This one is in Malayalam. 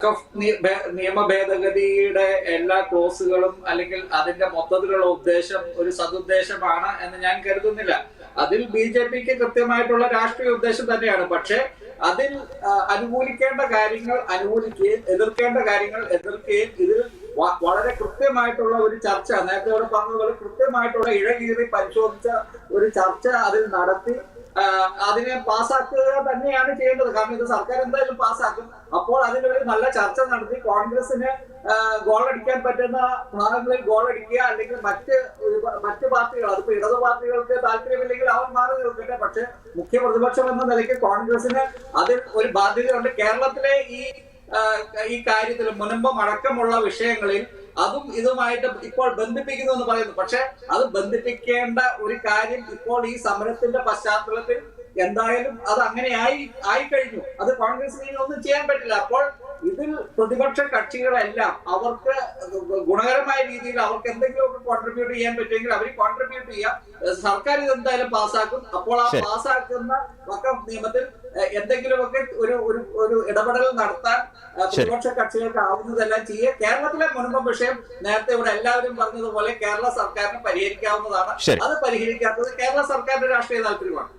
നിയമ ഭേദഗതിയുടെ എല്ലാ ക്ലോസുകളും അല്ലെങ്കിൽ അതിന്റെ മൊത്തത്തിലുള്ള ഉദ്ദേശം ഒരു സതുദ്ദേശമാണ് എന്ന് ഞാൻ കരുതുന്നില്ല. അതിൽ ബി.ജെ.പിക്ക് കൃത്യമായിട്ടുള്ള രാഷ്ട്രീയ ഉദ്ദേശം തന്നെയാണ്. പക്ഷേ അതിൽ അനുകൂലിക്കേണ്ട കാര്യങ്ങൾ അനുകൂലിക്കുകയും എതിർക്കേണ്ട കാര്യങ്ങൾ എതിർക്കുകയും ഇതിൽ വളരെ കൃത്യമായിട്ടുള്ള ഒരു ചർച്ച, നേരത്തെ ഇവിടെ പറഞ്ഞതുപോലെ കൃത്യമായിട്ടുള്ള ഇഴകീറി പരിശോധിച്ച ഒരു ചർച്ച അതിൽ നടത്തി അതിനെ പാസ്സാക്കുക തന്നെയാണ് ചെയ്യേണ്ടത്. കാരണം ഇത് സർക്കാർ എന്തായാലും പാസ്സാക്കും. അപ്പോൾ അതിലൊരു നല്ല ചർച്ച നടത്തി കോൺഗ്രസിന് ഗോളടിക്കാൻ പറ്റുന്ന ഭാഗങ്ങളിൽ ഗോളടിക്കുക, അല്ലെങ്കിൽ മറ്റ് പാർട്ടികൾ, അതിപ്പോ ഇടതു പാർട്ടികൾക്ക് താല്പര്യമില്ലെങ്കിൽ അവർ മാറി നിൽക്കട്ടെ. പക്ഷെ മുഖ്യ പ്രതിപക്ഷം എന്ന നിലയ്ക്ക് കോൺഗ്രസിന് അതിൽ ഒരു ബാധ്യതയുണ്ട്. കേരളത്തിലെ ഈ കാര്യത്തിൽ മുൻപും അടക്കമുള്ള വിഷയങ്ങളിൽ അതും ഇതുമായിട്ട് ഇപ്പോൾ ബന്ധിപ്പിക്കുന്നു എന്ന് പറയുന്നു. പക്ഷെ അത് ബന്ധിപ്പിക്കേണ്ട ഒരു കാര്യം ഇപ്പോൾ ഈ സമരത്തിന്റെ പശ്ചാത്തലത്തിൽ എന്തായാലും അത് അങ്ങനെ ആയി കഴിഞ്ഞു. അത് കോൺഗ്രസിന് ഒന്നും ചെയ്യാൻ പറ്റില്ല. അപ്പോൾ ഇതിൽ പ്രതിപക്ഷ കക്ഷികളെല്ലാം അവർക്ക് ഗുണകരമായ രീതിയിൽ അവർക്ക് എന്തെങ്കിലുമൊക്കെ കോൺട്രിബ്യൂട്ട് ചെയ്യാൻ പറ്റുമെങ്കിൽ അവർ കോൺട്രിബ്യൂട്ട് ചെയ്യാം. സർക്കാർ ഇത് എന്തായാലും പാസ്സാക്കും. അപ്പോൾ ആ പാസ്സാക്കുന്ന വഖഫ് നിയമത്തിൽ എന്തെങ്കിലുമൊക്കെ ഒരു ഇടപെടൽ നടത്താൻ പ്രതിപക്ഷ കക്ഷികൾക്ക് ആവുന്നതെല്ലാം ചെയ്യുക. കേരളത്തിലെ മുൻപ് വിഷയം നേരത്തെ ഇവിടെ എല്ലാവരും പറഞ്ഞതുപോലെ കേരള സർക്കാരിന് പരിഹരിക്കാവുന്നതാണ്. അത് പരിഹരിക്കാത്തത് കേരള സർക്കാരിന്റെ രാഷ്ട്രീയ താല്പര്യമാണ്.